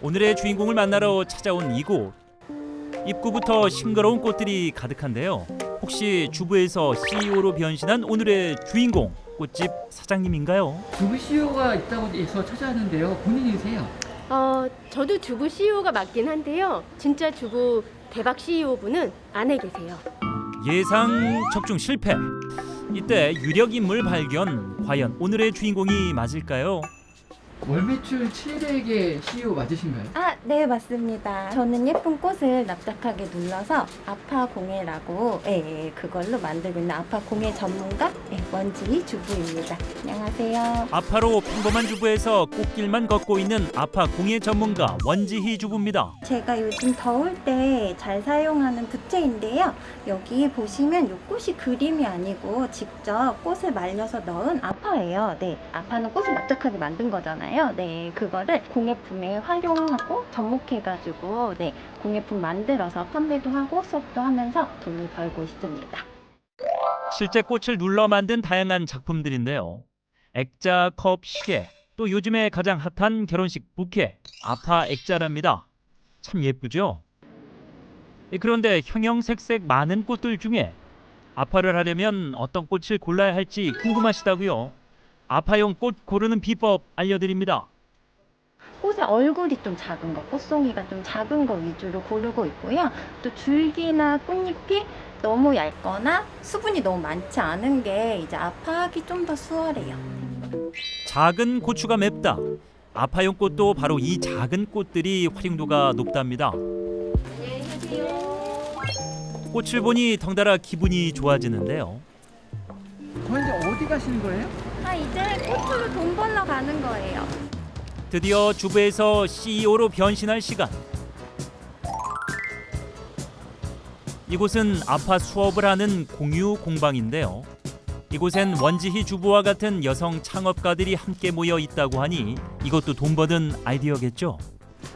오늘의 주인공을 만나러 찾아온 이곳. 입구부터 싱그러운 꽃들이 가득한데요. 혹시 주부에서 CEO로 변신한 오늘의 주인공, 꽃집 사장님인가요? 주부 CEO가 있다고 해서 찾아왔는데요. 본인이세요? 저도 주부 CEO가 맞긴 한데요. 진짜 주부 대박 CEO분은 안에 계세요. 예상 적중 실패. 이때 유력 인물 발견. 과연 오늘의 주인공이 맞을까요? 월 매출 700의 CEO 맞으신가요? 네, 맞습니다. 저는 예쁜 꽃을 납작하게 눌러서 아파공예라고 그걸로 만들고 있는 아파공예 전문가 원지희 주부입니다. 안녕하세요. 아파로 평범한 주부에서 꽃길만 걷고 있는 아파 공예 전문가 원지희 주부입니다. 제가 요즘 더울 때 잘 사용하는 부채인데요. 여기 보시면 이 꽃이 그림이 아니고 직접 꽃을 말려서 넣은 아파예요. 네, 아파는 꽃을 납작하게 만든 거잖아요. 네, 그거를 공예품에 활용하고 접목해가지고 공예품 만들어서 판매도 하고 수업도 하면서 돈을 벌고 있습니다. 실제 꽃을 눌러 만든 다양한 작품들인데요. 액자, 컵, 시계, 또 요즘에 가장 핫한 결혼식 부케, 아파 액자랍니다. 참 예쁘죠? 그런데 형형색색 많은 꽃들 중에 아파를 하려면 어떤 꽃을 골라야 할지 궁금하시다고요? 아파용 꽃 고르는 비법 알려드립니다. 꽃의 얼굴이 좀 작은 거, 꽃송이가 좀 작은 거 위주로 고르고 있고요. 또 줄기나 꽃잎이 너무 얇거나 수분이 너무 많지 않은 게 이제 아파하기 좀 더 수월해요. 작은 고추가 맵다. 아파용 꽃도 바로 이 작은 꽃들이 활용도가 높답니다. 꽃을 보니 덩달아 기분이 좋아지는데요. 현재 어디 가시는 거예요? 이제 꽃으로 돈 벌러 가는 거예요. 드디어 주부에서 CEO로 변신할 시간. 이곳은 아파 수업을 하는 공유 공방인데요. 이곳엔 원지희 주부와 같은 여성 창업가들이 함께 모여 있다고 하니 이것도 돈 버는 아이디어겠죠?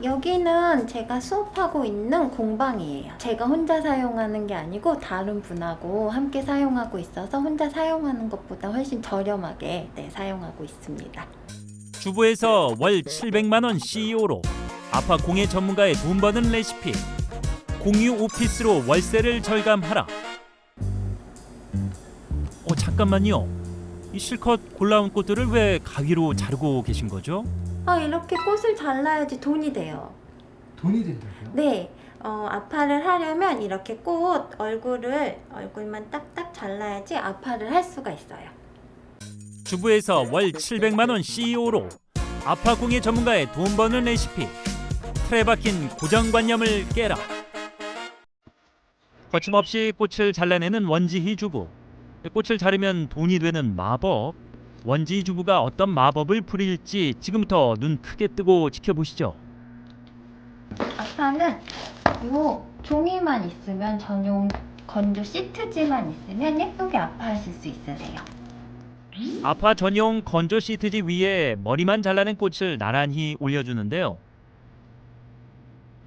여기는 제가 수업하고 있는 공방이에요. 제가 혼자 사용하는 게 아니고 다른 분하고 함께 사용하고 있어서 혼자 사용하는 것보다 훨씬 저렴하게 사용하고 있습니다. 주부에서 월 700만 원 CEO로 아파 공예 전문가의 돈 버는 레시피. 공유 오피스로 월세를 절감하라. 잠깐만요. 이 실컷 골라온 꽃들을 왜 가위로 자르고 계신 거죠? 이렇게 꽃을 잘라야지 돈이 돼요. 돈이 된다고요? 네, 아파를 하려면 이렇게 꽃 얼굴만 딱딱 잘라야지 아파를 할 수가 있어요. 주부에서 월 700만 원 CEO로 아파 공예 전문가의 돈 버는 레시피. 틀에 박힌 고정관념을 깨라. 거침없이 꽃을 잘라내는 원지희 주부. 꽃을 자르면 돈이 되는 마법. 원지희 주부가 어떤 마법을 부릴지 지금부터 눈 크게 뜨고 지켜보시죠. 아파는 요 종이만 있으면 전용 건조 시트지만 있으면 예쁘게 아파하실 수 있으세요. 아파 전용 건조 시트지 위에 머리만 잘라낸 꽃을 나란히 올려주는데요.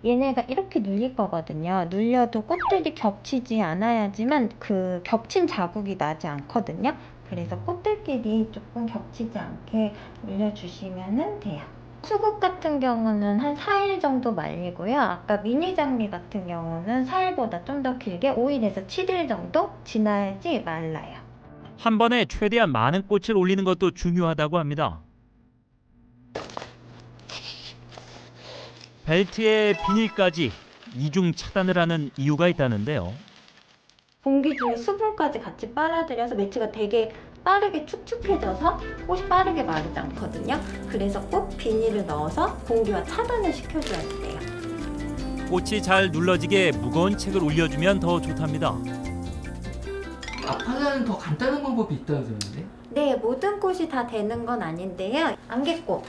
얘네가 이렇게 눌릴 거거든요. 눌려도 꽃들이 겹치지 않아야지만 그 겹친 자국이 나지 않거든요. 그래서 꽃들끼리 조금 겹치지 않게 올려주시면 돼요. 수국 같은 경우는 한 4일 정도 말리고요. 아까 미니 장미 같은 경우는 4일보다 좀 더 길게 5일에서 7일 정도 지나야지 말라요. 한 번에 최대한 많은 꽃을 올리는 것도 중요하다고 합니다. 벨트에 비닐까지 이중 차단을 하는 이유가 있다는데요. 공기 중에 수분까지 같이 빨아들여서 매트가 되게 빠르게 축축해져서 꽃이 빠르게 마르지 않거든요. 그래서 꼭 비닐을 넣어서 공기와 차단을 시켜줘야 돼요. 꽃이 잘 눌러지게 무거운 책을 올려주면 더 좋답니다. 아파는 더 간단한 방법이 있다고 들었는데? 네, 모든 꽃이 다 되는 건 아닌데요. 안개꽃,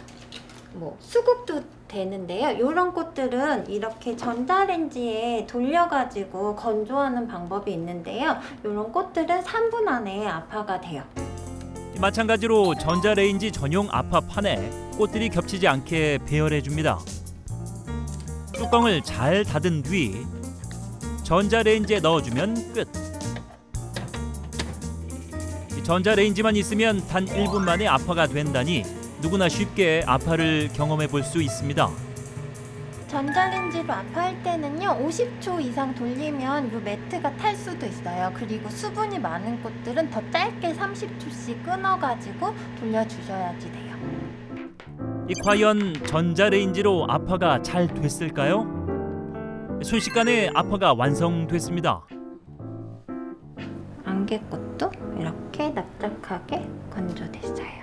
수국도 되는데요. 이런 꽃들은 이렇게 전자레인지에 돌려가지고 건조하는 방법이 있는데요. 이런 꽃들은 3분 안에 아파가 돼요. 마찬가지로 전자레인지 전용 아파판에 꽃들이 겹치지 않게 배열해줍니다. 뚜껑을 잘 닫은 뒤 전자레인지에 넣어주면 끝. 전자레인지만 있으면 단 1분 만에 아파가 된다니 누구나 쉽게 아파를 경험해 볼 수 있습니다. 전자레인지로 아파할 때는요 50초 이상 돌리면 이 매트가 탈 수도 있어요. 그리고 수분이 많은 꽃들은 더 짧게 30초씩 끊어가지고 돌려주셔야지 돼요. 과연 전자레인지로 아파가 잘 됐을까요? 순식간에 아파가 완성됐습니다. 안개꽃도 이렇게 납작하게 건조됐어요.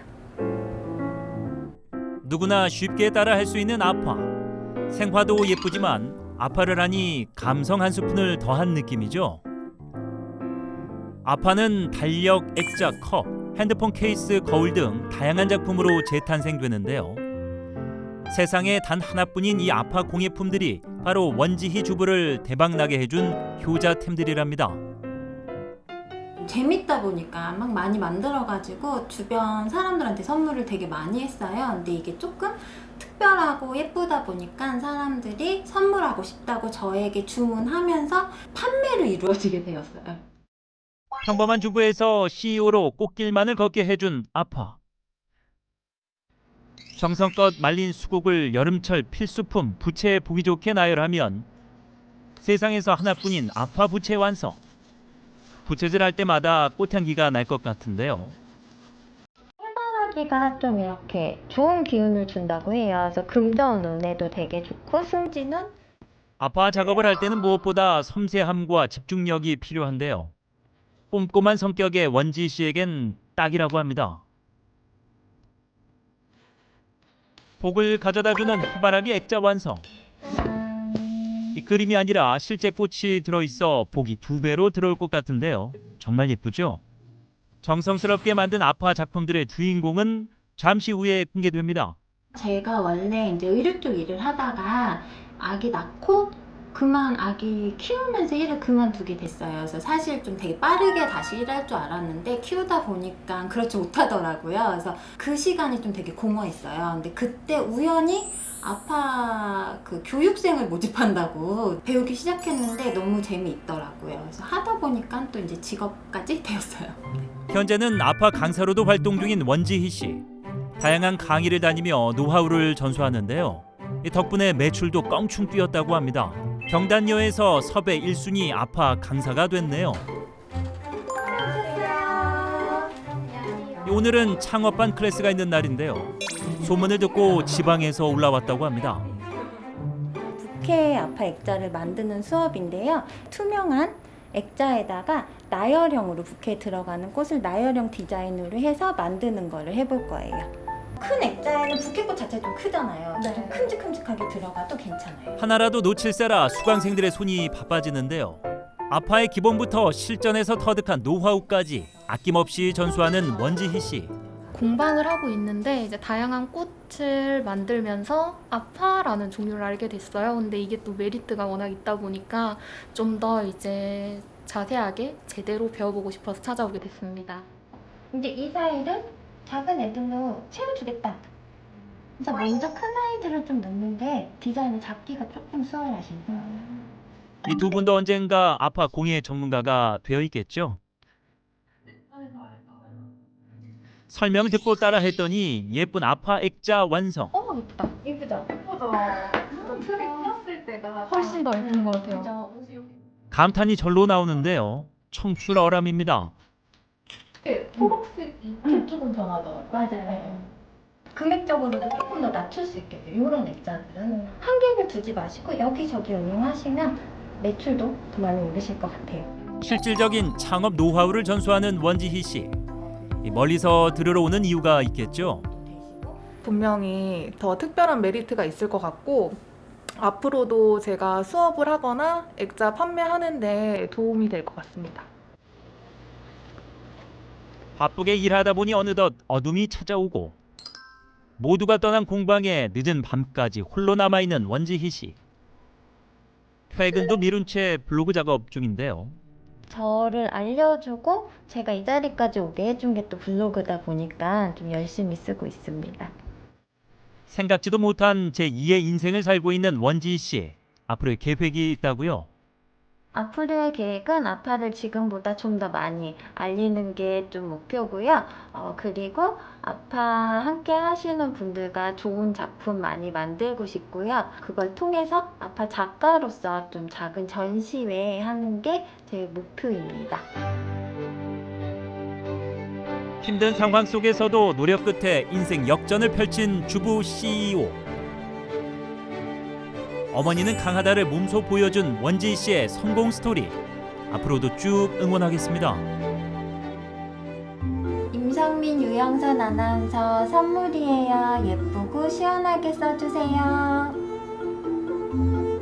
누구나 쉽게 따라 할 수 있는 아파. 생화도 예쁘지만 아파를 하니 감성 한 스푼을 더한 느낌이죠. 아파는 달력, 액자, 컵, 핸드폰 케이스, 거울 등 다양한 작품으로 재탄생되는데요. 세상에 단 하나뿐인 이 아파 공예품들이 바로 원지희 주부를 대박나게 해준 효자템들이랍니다. 재밌다 보니까 막 많이 만들어가지고 주변 사람들한테 선물을 되게 많이 했어요. 근데 이게 조금 특별하고 예쁘다 보니까 사람들이 선물하고 싶다고 저에게 주문하면서 판매로 이루어지게 되었어요. 평범한 주부에서 CEO로 꽃길만을 걷게 해준 아파. 정성껏 말린 수국을 여름철 필수품 부채에 보기 좋게 나열하면 세상에서 하나뿐인 아파 부채 완성. 부채질 할 때마다 꽃향기가 날 것 같은데요. 해바라기가 좀 이렇게 좋은 기운을 준다고 해요. 그래서 금전 운에도 되게 좋고 승진은 아파 작업을 할 때는 무엇보다 섬세함과 집중력이 필요한데요. 꼼꼼한 성격의 원지 씨에겐 딱이라고 합니다. 복을 가져다주는 해바라기 액자 완성. 이 그림이 아니라 실제 꽃이 들어있어 복이 2배로 들어올 것 같은데요. 정말 예쁘죠? 정성스럽게 만든 아파 작품들의 주인공은 잠시 후에 공개됩니다. 제가 원래 이제 의류 쪽 일을 하다가 아기 낳고 아기 키우면서 일을 그만두게 됐어요. 그래서 사실 좀 되게 빠르게 다시 일할 줄 알았는데 키우다 보니까 그렇지 못하더라고요. 그래서 그 시간이 좀 되게 공허했어요. 근데 그때 우연히 아파 그 교육생을 모집한다고 배우기 시작했는데 너무 재미있더라고요. 그래서 하다 보니까 또 이제 직업까지 되었어요. 현재는 아파 강사로도 활동 중인 원지희 씨. 다양한 강의를 다니며 노하우를 전수하는데요. 이 덕분에 매출도 껑충 뛰었다고 합니다. 경단녀에서 섭외 1순위 아파 강사가 됐네요. 오늘은 창업반 클래스가 있는 날인데요. 소문을 듣고 지방에서 올라왔다고 합니다. 부케 아파 액자를 만드는 수업인데요. 투명한 액자에다가 나열형으로 부케에 들어가는 꽃을 나열형 디자인으로 해서 만드는 거를 해볼 거예요. 큰 액자에는 부케꽃 자체가 좀 크잖아요. 좀 큼직큼직하게 들어가도 괜찮아요. 하나라도 놓칠세라 수강생들의 손이 바빠지는데요. 아파의 기본부터 실전에서 터득한 노하우까지 아낌없이 전수하는 원지희 씨. 공방을 하고 있는데 이제 다양한 꽃을 만들면서 아파라는 종류를 알게 됐어요. 근데 이게 또 메리트가 워낙 있다 보니까 좀 더 이제 자세하게 제대로 배워보고 싶어서 찾아오게 됐습니다. 이제 이 사이를 작은 애들로 채워주겠다. 그래서 먼저 큰 아이들을 좀 넣는데 디자인을 잡기가 조금 수월하신 거예요. 이 두 분도 언젠가 아파 공예 전문가가 되어 있겠죠? 설명 듣고 따라 했더니 예쁜 아파 액자 완성. 예쁘다. 예쁘죠? 틀이 폈을 때가 훨씬 더 예쁜 것 같아요. 감탄이 절로 나오는데요. 청출어람입니다. 초록색이 조금 변하더라고요. 맞아요. 금액적으로도 조금 더 낮출 수 있겠죠. 이런 액자들은 한계를 두지 마시고 여기저기 응용하시면 매출도 더 많이 오르실 것 같아요. 실질적인 창업 노하우를 전수하는 원지희 씨. 이 멀리서 들으러 오는 이유가 있겠죠. 분명히 더 특별한 메리트가 있을 것 같고 앞으로도 제가 수업을 하거나 액자 판매하는 데 도움이 될 것 같습니다. 바쁘게 일하다 보니 어느덧 어둠이 찾아오고 모두가 떠난 공방에 늦은 밤까지 홀로 남아있는 원지희 씨. 퇴근도 미룬 채 블로그 작업 중인데요. 저를 알려주고 제가 이 자리까지 오게 해준 게 또 블로그다 보니까 좀 열심히 쓰고 있습니다. 생각지도 못한 제2의 인생을 살고 있는 원지희 씨. 앞으로의 계획이 있다고요? 앞으로의 계획은 아파를 지금보다 좀 더 많이 알리는 게 좀 목표고요. 그리고 아파 함께 하시는 분들과 좋은 작품 많이 만들고 싶고요. 그걸 통해서 아파 작가로서 좀 작은 전시회 하는 게 제 목표입니다. 힘든 상황 속에서도 노력 끝에 인생 역전을 펼친 주부 CEO. 어머니는 강하다를 몸소 보여준 원지 씨의 성공 스토리. 앞으로도 쭉 응원하겠습니다. 임성민 유영선 아나운서 선물이에요. 예쁘고 시원하게 써주세요.